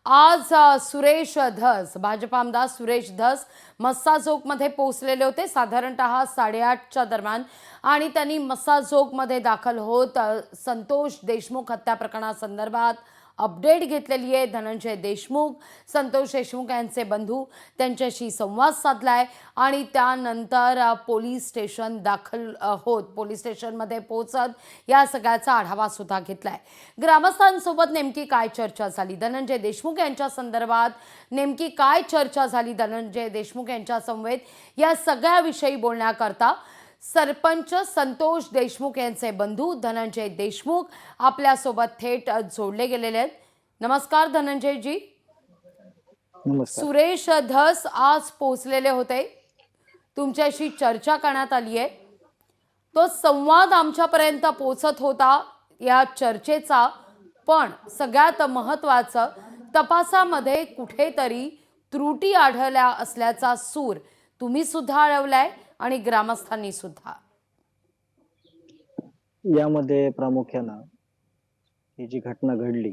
आज सुरेश धस, भाजप आमदार सुरेश धस मस्साजोगमध्ये पोहोचलेले होते साधारणतः 8:30च्या दरम्यान आणि त्यांनी मस्साजोगमध्ये दाखल होत संतोष देशमुख हत्या प्रकरणासंदर्भात अपडेट घेतलेली आहे। धनंजय देशमुख, संतोष देशमुख यांचे बंधू त्यांच्याशी संवाद साधलाय आणि त्यानंतर पोलीस स्टेशन दाखल होत पोलीस स्टेशनमध्ये पोहोचत या सगळ्याचा आढावा सुद्धा घेतलाय। ग्रामस्थांसोबत नेमकी काय चर्चा झाली, धनंजय देशमुख यांच्या संदर्भात नेमकी काय चर्चा झाली, धनंजय देशमुख यांच्या समवेत या सगळ्याविषयी बोलण्याकरता सरपंच संतोष देशमुख यांचे बंधू धनंजय देशमुख आपल्यासोबत थेट जोडले गेलेले आहेत। नमस्कार धनंजय जी। नमस्कार। सुरेश धस आज पोहोचलेले होते, तुमच्याशी चर्चा करण्यात आली आहे। तो संवाद आमच्यापर्यंत पोहोचत होता या चर्चेचा, पण सगळ्यात महत्त्वाचं तपासामध्ये कुठेतरी त्रुटी आढळल्या असल्याचा सूर तुम्ही सुद्धा आळवलाय आणि ग्रामस्थांनी सुद्धा। यामध्ये प्रामुख्याने ही जी घटना घडली,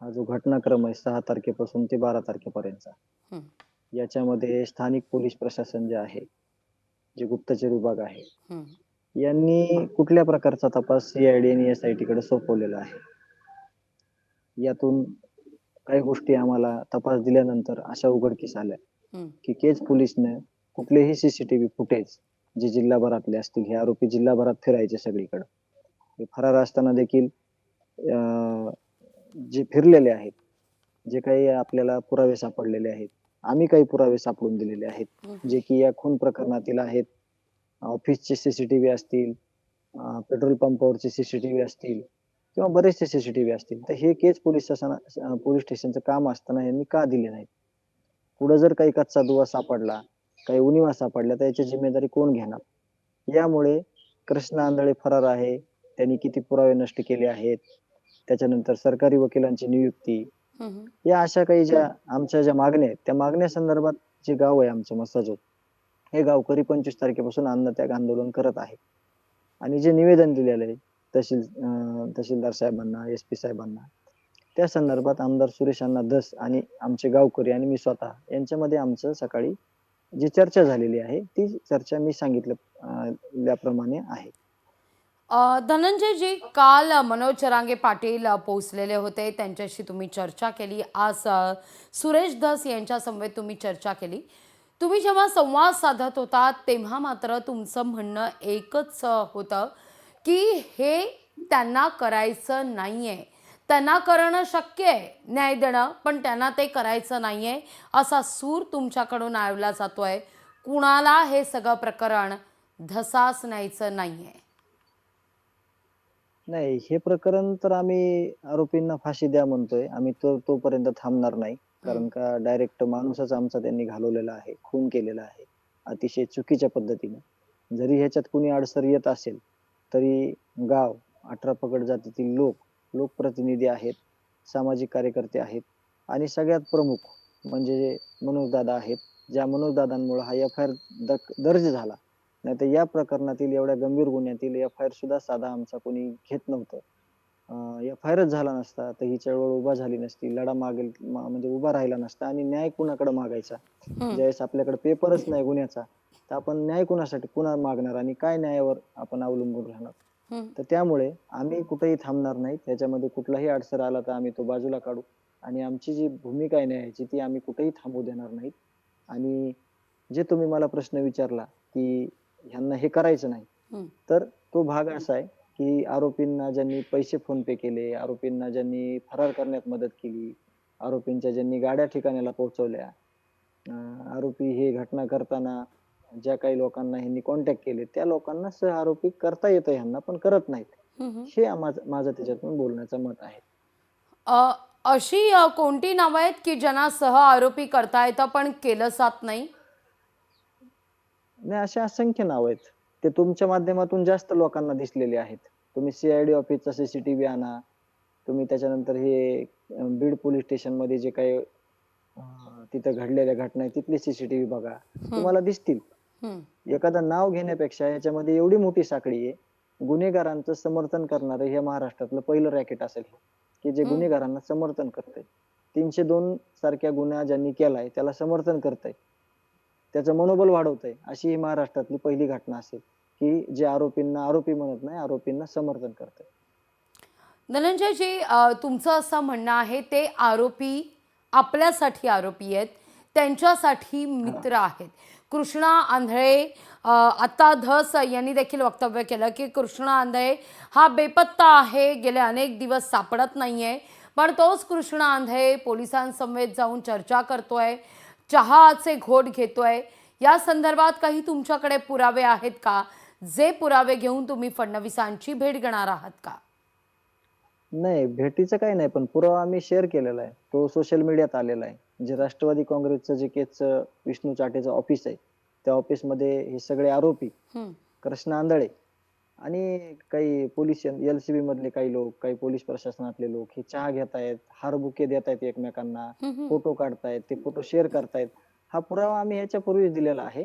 हा जो घटनाक्रम आहे 6 तारखेपासून ते 12 तारखेपर्यंतचा, याच्यामध्ये स्थानिक पोलीस प्रशासन जे आहे, जे गुप्तचर विभाग आहे, यांनी कुठल्या प्रकारचा तपास सीआयडी आणि एसआयटी कडे सोपवलेला आहे। यातून काही गोष्टी आम्हाला तपास दिल्यानंतर अशा उघडकीस आल्या की केज पोलीसने कुठलेही सीसीटीव्ही फुटेज जे जिल्हाभरातले असतील, हे आरोपी जिल्हाभरात फिरायचे सगळीकडे, हे फरार असताना देखील जे फिरलेले आहेत, जे काही आपल्याला पुरावे सापडलेले आहेत, आम्ही काही पुरावे सापडून दिलेले आहेत, जे की या खून प्रकरणातील आहेत, ऑफिसचे सीसीटीव्ही असतील, पेट्रोल पंपावरचे सीसीटीव्ही असतील किंवा बरेचसे सीसीटीव्ही असतील, तर हे केज पोलीस स्टेशनचं काम असताना यांनी का दिले नाहीत? पुढे जर काही कच्चा दुवा सापडला, काही उणिवा सापडल्या, तर याची जिम्मेदारी कोण घेणार? यामुळे कृष्ण आंधळे फरार आहे, त्यांनी किती पुरावे नष्ट केले आहेत, त्याच्यानंतर सरकारी वकिलांची नियुक्ती, या अशा काही ज्या आमच्या ज्या मागण्या आहेत, त्या मागण्या संदर्भात जे गाव आहे आमचं मस्साजोग, हे गावकरी 25 तारखेपासून अन्नत्याग आंदोलन करत आहे आणि जे निवेदन दिलेलं आहे तहसीलदार साहेबांना, एसपी साहेबांना, त्या संदर्भात आमदार सुरेश अण्णा धस आणि आमचे गावकरी आणि मी स्वतः यांच्यामध्ये आमचं सकाळी जी चर्चा झालेली आहे, ती चर्चा मी सांगितल्याप्रमाणे आहे। धनंजय जी, काल मनोज जरांगे पाटील पोहोचलेले होते, त्यांच्याशी तुम्ही चर्चा केली। आज सुरेश धस यांच्या समवेत तुम्ही चर्चा केली। तुम्ही जेव्हा संवाद साधत होता तेव्हा मात्र तुमचं म्हणणं एकच होतं की हे त्यांना करायचं नाहीये, त्यांना करणं शक्य आहे न्याय देणं, पण त्यांना ते करायचं नाहीये असा सूर तुमच्याकडून आळवला जातोय। कुणाला हे सगळं प्रकरण धसास न्यायचं नाहीये? नाही, हे प्रकरण तर आम्ही आरोपींना फाशी द्या म्हणतोय आम्ही, तोपर्यंत थांबणार नाही, कारण का डायरेक्ट माणूसच आमचा त्यांनी घालवलेला आहे, खून केलेला आहे अतिशय चुकीच्या पद्धतीने। जरी ह्याच्यात कुणी अडसर येत असेल तरी गाव 18 पगड जातीतील लोकप्रतिनिधी आहेत, सामाजिक कार्यकर्ते आहेत आणि सगळ्यात प्रमुख म्हणजे मनोज दादा आहेत, ज्या मनोज दादांमुळे हा एफआयआर दर्ज झाला, नाही तर या प्रकरणातील एवढ्या गंभीर गुन्ह्यातील एफआयआर सुद्धा साधा आमचा कोणी घेत नव्हतं। एफआयआरच झाला नसता तर ही चळवळ उभा झाली नसती, लढा मागेल म्हणजे उभा राहिला नसता आणि न्याय कुणाकडे मागायचा? ज्यावेळेस आपल्याकडे पेपरच नाही गुन्ह्याचा, तर आपण न्याय कुणासाठी कुणा मागणार आणि काय न्यायावर आपण अवलंबून राहणार? तर त्यामुळे आम्ही कुठेही थांबणार नाही, त्याच्यामध्ये कुठलाही अडसर आला तर आम्ही तो बाजूला काढू आणि आमची जी भूमिका आहे न्यायाची ती आम्ही कुठेही थांबू देणार नाहीत। आणि जे तुम्ही मला प्रश्न विचारला की ह्यांना हे करायचं नाही, तर तो भाग असा आहे की आरोपींना ज्यांनी पैसे फोन पे केले, आरोपींना ज्यांनी फरार करण्यात मदत केली, आरोपींच्या ज्यांनी गाड्या ठिकाणाला पोहोचवल्या, आरोपी हे घटना करताना ज्या काही लोकांना ह्यांनी कॉन्टॅक्ट केले, त्या लोकांना सह आरोपी करता येतं ह्यांना, पण करत नाहीत, हे माझं त्याच्यातून बोलण्याचं मत आहे। अशी कोणती नावं आहेत की ज्यांना सह आरोपी करता येतं पण केलं जात नाही? नाही, अशा असंख्य नाव आहेत, ते तुमच्या माध्यमातून जास्त लोकांना दिसलेले आहेत। तुम्ही सीआयडी ऑफिसचा सीसीटीव्ही आणा, तुम्ही त्याच्यानंतर हे बीड पोलीस स्टेशन मध्ये जे काही तिथे घडलेल्या घटना आहेत तिथले सीसीटीव्ही बघा, तुम्हाला दिसतील। एखादं नाव घेण्यापेक्षा याच्यामध्ये एवढी मोठी साखळी आहे, गुन्हेगारांचं समर्थन करणारं हे महाराष्ट्रातलं पहिलं रॅकेट असेल, की जे हं. गुन्हेगारांना समर्थन करतंय. 302 सारख्या गुन्हा ज्यांनी केलाय त्याला समर्थन करतंय. त्याचं मनोबल वाढवतंय. अशी ही महाराष्ट्रातली पहिली घटना असेल, की जे आरोपींना आरोपी म्हणत नाही, आरोपींना समर्थन करतंय. धनंजयजी, तुमचं असं म्हणणं आहे ते आरोपी आपल्यासाठी आरोपी आहेत, त्यांच्यासाठी हां. मित्र आहेत. कृष्णा आंधळे, आत्ता धस यांनी देखील वक्तव्य केलं की कृष्णा आंधळे हा बेपत्ता आहे, गेले अनेक दिवस सापडत नाहीये. पण तोच कृष्णा आंधळे पोलिसांसमवेत जाऊन चर्चा करतोय, चहाचे घोट घेतोय. या संदर्भात काही तुमच्याकडे पुरावे आहेत का? जे पुरावे घेऊन तुम्ही फडणवीसांची भेट घेणार आहात का? नाही, भेटीचं काही नाही, पण पुरावा आम्ही शेअर केलेला आहे. तो सोशल मीडियात आलेला आहे. जे राष्ट्रवादी काँग्रेसचं जे केसचं विष्णू चाटेचं ऑफिस आहे, त्या ऑफिसमध्ये हे सगळे आरोपी हं, कृष्णा आंधळे आणि काही पोलीस एल-सी-बी मधले काही लोक, काही पोलीस प्रशासनातले लोक हे चहा घेतायत, हार बुके देतायत एकमेकांना, हं, हं. फोटो काढतायत, ते फोटो शेअर करतायत. हा पुरावा आम्ही ह्याच्यापूर्वीच दिलेला आहे.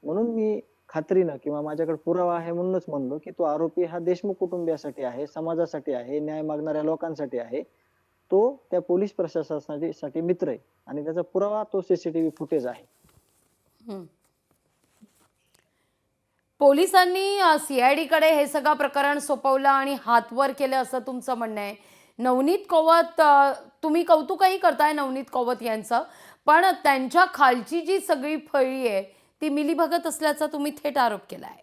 म्हणून मी खात्रीनं किंवा माझ्याकडे पुरावा आहे म्हणूनच म्हणलो, की तो आरोपी हा देशमुख कुटुंबियासाठी आहे, समाजासाठी आहे, न्याय मागणाऱ्या लोकांसाठी आहे. तो त्या पोलीस प्रशासनासाठी मित्र आहे आणि त्याचा पुरावा तो सीसीटीव्ही फुटेज आहे. हं. पोलिसांनी CID कडे हे सगळं प्रकरण सोपवलं आणि हातवर केलं असं तुमचं म्हणणं आहे. नवनीत कौवत, तुम्ही कौतुकही करताय नवनीत कौवत यांचं, पण त्यांच्या खालची जी सगळी फळी आहे ती मिलीभगत असल्याचा तुम्ही थेट आरोप केलाय.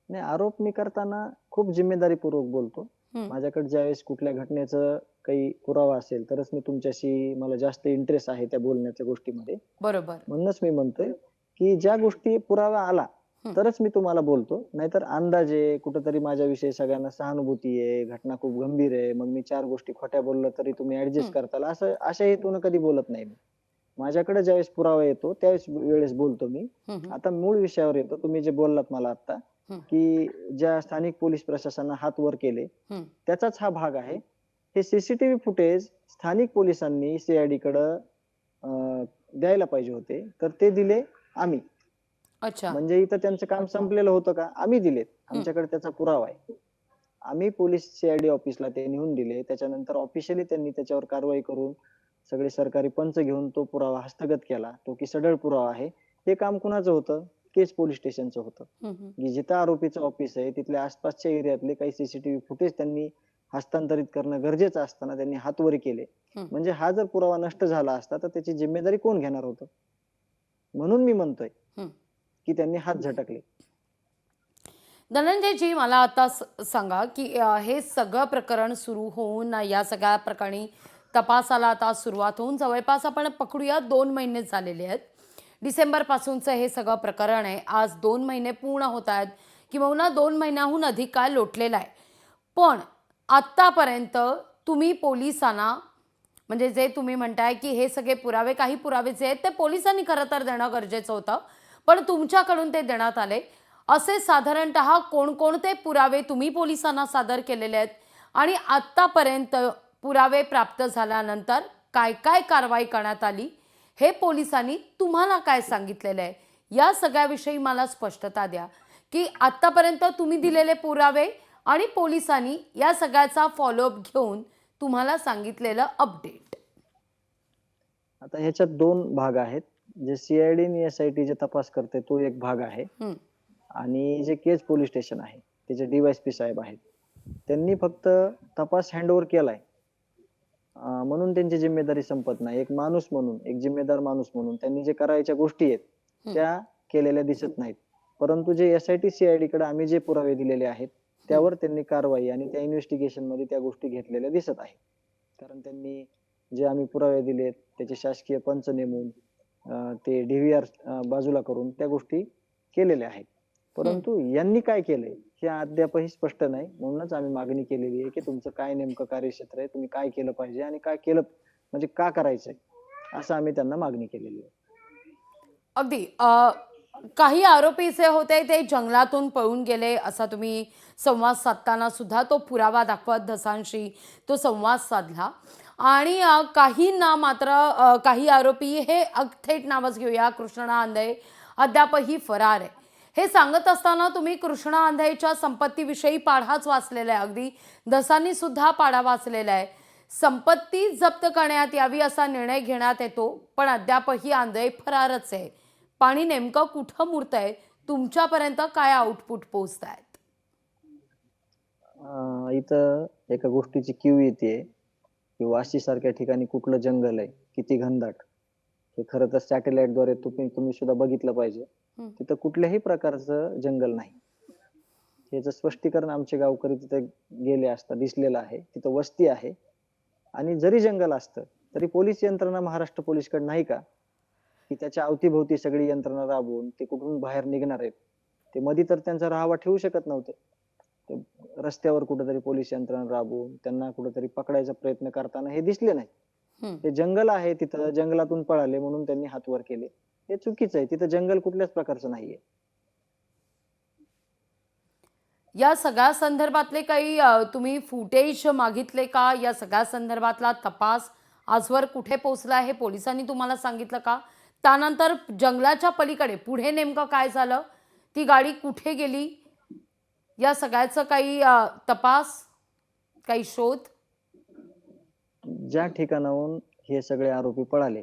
नाही, आरोप मी करताना खूप जिम्मेदारीपूर्वक बोलतो. हं, माझ्याकडे ज्यावेळेस कुठल्या घटनेचं काही पुरावा असेल, तरच मी तुमच्याशी मला जास्त इंटरेस्ट आहे त्या बोलण्याच्या गोष्टीमध्ये. बरोबर. म्हणूनच मी म्हणतोय, की ज्या गोष्टी पुरावा आला, हं, तरच मी तुम्हाला बोलतो. नाहीतर अंदाजे कुठेतरी माझ्याविषयी सगळ्यांना सहानुभूती आहे, घटना खूप गंभीर आहे, मग मी 4 गोष्टी खोट्या बोललो तरी तुम्ही ॲडजस्ट हं, करताल, असं अशा हेतूनं कधी बोलत नाही मी. माझ्याकडे ज्यावेळेस पुरावा येतो, त्यावेळेस वेळेस बोलतो मी. हं, हं, आता मूळ विषयावर येतो. तुम्ही जे बोललात मला आता, हं, की ज्या स्थानिक पोलीस प्रशासनानं हात वर केले, हं. त्याचाच हा भाग आहे. हे सीसीटीव्ही फुटेज स्थानिक पोलिसांनी सीआयडीकडं द्यायला पाहिजे होते. तर ते दिले आम्ही. अच्छा. म्हणजे इथं त्यांचं काम संपलेलं होतं का? आम्ही दिलेत. हं, आमच्याकडे त्याचा पुरावा आहे. आम्ही पोलीस सीआयडी ऑफिसला ते नेऊन दिले. त्याच्यानंतर ऑफिशियली त्यांनी त्याच्यावर कारवाई करून सगळे सरकारी पंच घेऊन तो पुरावा हस्तगत केला. तो की सढळ पुरावा आहे. हे काम कुणाचं होतं? केज पोलीस स्टेशनचं होतं. हं, हं, की जिथं आरोपीचं ऑफिस आहे, तिथल्या आसपासच्या एरियातले काही सीसीटीव्ही फुटेज त्यांनी हस्तांतरित करणं गरजेचं असताना त्यांनी हातवरी केले. हं, म्हणजे हा जर पुरावा नष्ट झाला असता, तर त्याची जिम्मेदारी कोण घेणार होतं? म्हणून मी म्हणतोय, हं. की त्यांनी हात झटकले. धनंजयजी, मला आता सांगा की हे सगळं प्रकरण सुरू होऊन या सगळ्या प्रकरणी तपासाला आता सुरुवात होऊन जवळपास आपण पकडूया 2 महिने झालेले आहेत. डिसेंबरपासूनचं हे सगळं प्रकरण आहे. आज 2 महिने पूर्ण होत आहेत, किंबहुना 2 महिन्याहून अधिक काळ लोटलेला आहे. पण आत्तापर्यंत तुम्ही पोलिसांना, म्हणजे जे तुम्ही म्हणताय की हे सगळे पुरावे, काही पुरावे जे आहेत ते पोलिसांनी खरं तर देणं गरजेचं होतं, पण तुमच्याकडून ते देण्यात आले. असे साधारणतः कोणकोणते पुरावे तुम्ही पोलिसांना सादर केलेले आहेत आणि आत्तापर्यंत पुरावे प्राप्त झाल्यानंतर काय काय कारवाई करण्यात आली, हे पोलिसांनी तुम्हाला काय सांगितलेलं आहे, या सगळ्याविषयी मला स्पष्टता द्या की आत्तापर्यंत तुम्ही दिलेले पुरावे आणि पोलिसांनी या सगळ्याचा फॉलोअप घेऊन तुम्हाला सांगितलेलं अपडेट. आता ह्याच्यात 2 भाग आहेत. जे सीआयडी आणि एसआयटी जे तपास करते तो एक भाग आहे हं, आणि जे केज पोलीस स्टेशन आहे, त्याचे डीवायएसपी साहेब आहेत. त्यांनी फक्त तपास हँडओव्हर केलाय. म्हणून त्यांची जिम्मेदारी संपत नाही. एक माणूस म्हणून, एक जिम्मेदार माणूस म्हणून त्यांनी जे करायच्या गोष्टी आहेत, हं, त्या केलेल्या दिसत नाहीत. परंतु जे एसआयटी, सीआयडीकडे आम्ही जे पुरावे दिलेले आहेत, हं, त्यावर त्यांनी कारवाई आणि त्या इन्व्हेस्टिगेशनमध्ये त्या गोष्टी घेतलेल्या दिसत आहेत. कारण त्यांनी जे आम्ही पुरावे दिलेत, त्याचे शासकीय पंच नेमून ते DVR बाजूला करून त्या गोष्टी केलेल्या आहेत. हं. परंतु यांनी काय केलंय हे अद्यापही स्पष्ट नाही. म्हणूनच आम्ही मागणी केलेली आहे, की तुमचं काय नेमकं कार्यक्षेत्र आहे, तुम्ही काय केलं पाहिजे आणि काय केलं म्हणजे का करायचंय? असं आम्ही त्यांना मागणी केलेली आहे. अगदी. काही आरोपी जे होते ते जंगलातून पळून गेले असा तुम्ही संवाद साधताना सुद्धा तो पुरावा दाखवत धसांशी तो संवाद साधला. आणि काहींना मात्र, काही आरोपी हे थेट नावच घेऊया, कृष्णा आंधळे अद्यापही फरार आहे. हे सांगत असताना तुम्ही कृष्णा आंधळेच्या संपत्तीविषयी पाढाच वाचलेला आहे, अगदी दसांनी सुद्धा पाढा वाचलेला आहे. संपत्ती जप्त करण्यात यावी असा निर्णय घेण्यात येतो, पण अद्यापही आंधळे फरारच आहे. पाणी नेमकं कुठं मुरतंय, तुमच्यापर्यंत काय आउटपुट पोहोचतायत? इथं एका गोष्टीची कीव येते की वाशी सारख्या ठिकाणी कुठलं जंगल आहे, किती घनदाट. हे खरं तर सॅटेलाइटद्वारे तुम्ही तुम्ही सुद्धा बघितलं पाहिजे. हं. तिथं कुठल्याही प्रकारचं जंगल नाही. याचं स्पष्टीकरण आमचे गावकरी तिथे गेले असता दिसलेलं आहे. तिथं वस्ती आहे आणि जरी जंगल असतं तरी पोलीस यंत्रणा महाराष्ट्र पोलीसकडे नाही का, की त्याच्या अवतीभोवती सगळी यंत्रणा राबवून ते कुठून बाहेर निघणार आहेत. ते मध्ये तर त्यांचा राहावा ठेवू शकत नव्हते. ते रस्त्यावर कुठेतरी पोलीस यंत्रणा राबवून त्यांना कुठेतरी पकडायचा प्रयत्न करताना हे दिसले नाही. हं. ते जंगल आहे तिथं, जंगलातून पळाले म्हणून त्यांनी हात वर केले. हे चुकीचं आहे. तिथं जंगल कुठल्याच प्रकारचं नाहीये. या सगळ्या संदर्भातले काही तुम्ही फुटेज मागितले का? या सगळ्या संदर्भातला तपास आजवर कुठे पोहोचला हे पोलिसांनी तुम्हाला सांगितलं का? त्यानंतर जंगलाच्या पलीकडे पुढे नेमकं काय झालं? ती गाडी कुठे गेली? या सगळ्याचं काही तपास, काही शोध? ज्या ठिकाणाहून हे सगळे आरोपी पळाले,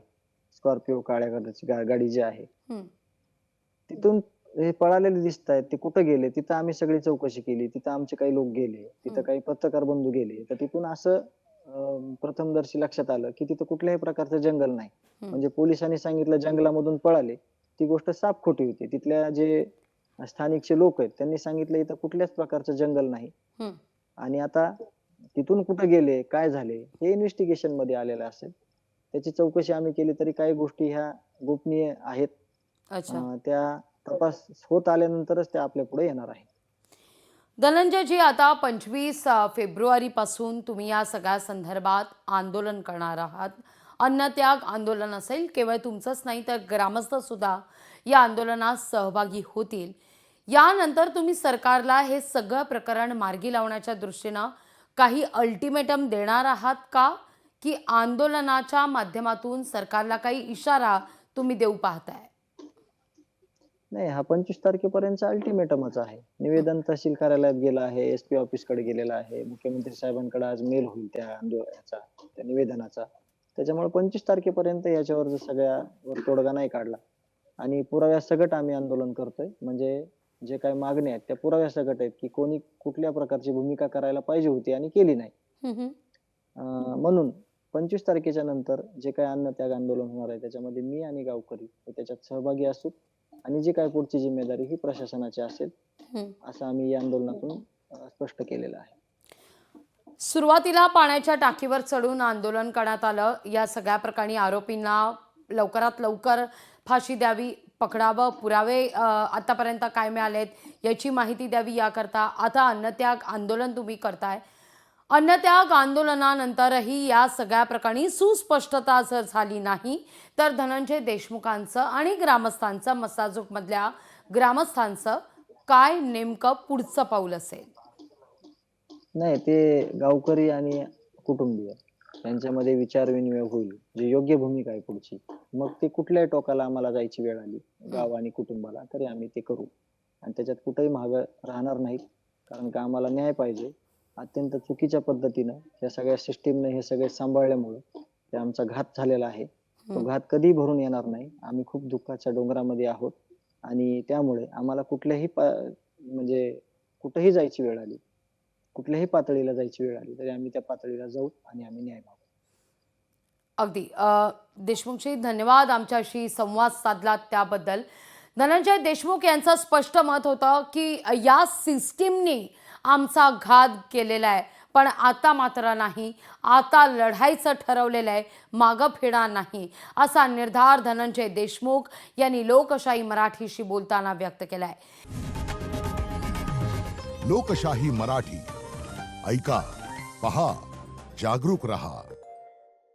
स्कॉर्पिओ काळ्या कलरची गाडी जी आहे, हं. तिथून हे पळालेले दिसत आहेत. ते कुठं गेले? तिथं आम्ही सगळी चौकशी केली. तिथं आमचे काही लोक गेले. तिथं हं. काही पत्रकार बंधू गेले. तर तिथून असं प्रथमदर्शी लक्षात आलं, की तिथं कुठल्याही प्रकारचं जंगल नाही. हं. म्हणजे पोलिसांनी सांगितलं जंगलामधून पळाले. ती गोष्ट साफ खोटी होती. तिथल्या जे स्थानिकचे लोक आहेत त्यांनी सांगितलं इथं कुठल्याच प्रकारचं जंगल नाही. हं. आणि आता तिथून कुठं गेले, काय झाले हे इन्व्हेस्टिगेशन मध्ये आलेलं असेल. त्याची चौकशी आम्ही केली तरी काही गोष्टी ह्या गोपनीय आहेत. अच्छा. त्या तपास होत आल्यानंतरच ते आपल्या पुढे येणार आहे. धनंजयजी, आता 25 फेब्रुवारीपासून तुम्ही या सगळ्या संदर्भात आंदोलन करणार आहात. अन्नत्याग आंदोलन असेल, केवळ तुमचंच नाही तर ग्रामस्थ सुद्धा या आंदोलनात सहभागी होतील. यानंतर तुम्ही सरकारला हे सगळं प्रकरण मार्गी लावण्याच्या दृष्टीनं काही अल्टिमेटम देणार आहात का? की आंदोलनाच्या माध्यमातून सरकारला काही इशारा तुम्ही देऊ पाहताय? नाही, हा 25 तारखेपर्यंतचा अल्टिमेटमच आहे. निवेदन तहसील कार्यालयात गेलं आहे, एसपी ऑफिस कडे गेलेलं आहे. मुख्यमंत्री साहेबांकडे आज मेल होईल त्या निवेदनाचा. त्याच्यामुळे 25 तारखेपर्यंत याच्यावर जर सगळ्यावर तोडगा नाही काढला आणि पुराव्यासकट आम्ही आंदोलन करतोय. म्हणजे जे काही मागण्या आहेत त्या पुराव्यासकट आहेत, की कोणी कुठल्या प्रकारची भूमिका करायला पाहिजे होती आणि केली नाही. हं, हं. म्हणून 25 तारखेच्या नंतर जे काही अन्नत्याग आंदोलन होणार आहे त्याच्यामध्ये मी आणि गावकरी हे त्याच्यात सहभागी असू आणि जी काय पुढची जिम्मेदारी ही प्रशासनाची असेल, हं. असं आम्ही या आंदोलनातून स्पष्ट केलेलं आहे. सुरुवातीला पाण्याच्या टाकीवर चढून आंदोलन करण्यात आलं. या सगळ्या प्रकरणी आरोपींना लवकरात लवकर फाशी द्यावी, पकडावं, पुरावे आतापर्यंत काय मिळालेत याची माहिती द्यावी याकरता आता अन्नत्याग आंदोलन तुम्ही करताय. अन्नत्याग आंदोलनानंतरही या सगळ्या प्रकरणी सुस्पष्टता जर झाली नाही तर धनंजय देशमुखांचं आणि ग्रामस्थांचं, मस्साजोगमधल्या ग्रामस्थांचं काय नेमकं पुढचं पाऊल असेल? नाही, ते गावकरी आणि कुटुंबीय यांच्यामध्ये विचार विनिमय होईल. जी योग्य भूमिका आहे पुढची. मग ते कुठल्याही टोकाला आम्हाला जायची वेळ आली, गाव आणि कुटुंबाला, तरी आम्ही ते करू. आणि त्याच्यात कुठेही मागं राहणार नाहीत. कारण का आम्हाला न्याय पाहिजे. अत्यंत चुकीच्या पद्धतीनं या सगळ्या सिस्टीमने हे सगळे सांभाळल्यामुळं ते आमचा घात झालेला आहे. तो घात कधी भरून येणार नाही. आम्ही खूप दुःखाच्या डोंगरामध्ये आहोत आणि त्यामुळे आम्हाला म्हणजे कुठेही जायची वेळ आली, कुठल्याही पातळीला जायची वेळ आली तरी आम्ही त्या पातळीला जाऊ आणि आम्ही न्याय मागू. अगदी देशमुखजी, धन्यवाद आमच्याशी संवाद साधलात त्याबद्दल. धनंजय देशमुख यांचं स्पष्ट मत होतं की या सिस्टीमने आमचा घात केलेला आहे, पण आता मात्र नाही. आता लढायचं ठरवलेलं आहे, मागं फिरणार नाही, असा निर्धार धनंजय देशमुख यांनी लोकशाही मराठीशी बोलताना व्यक्त केलाय. लोकशाही मराठी ऐका, पहा, जागरूक रहा.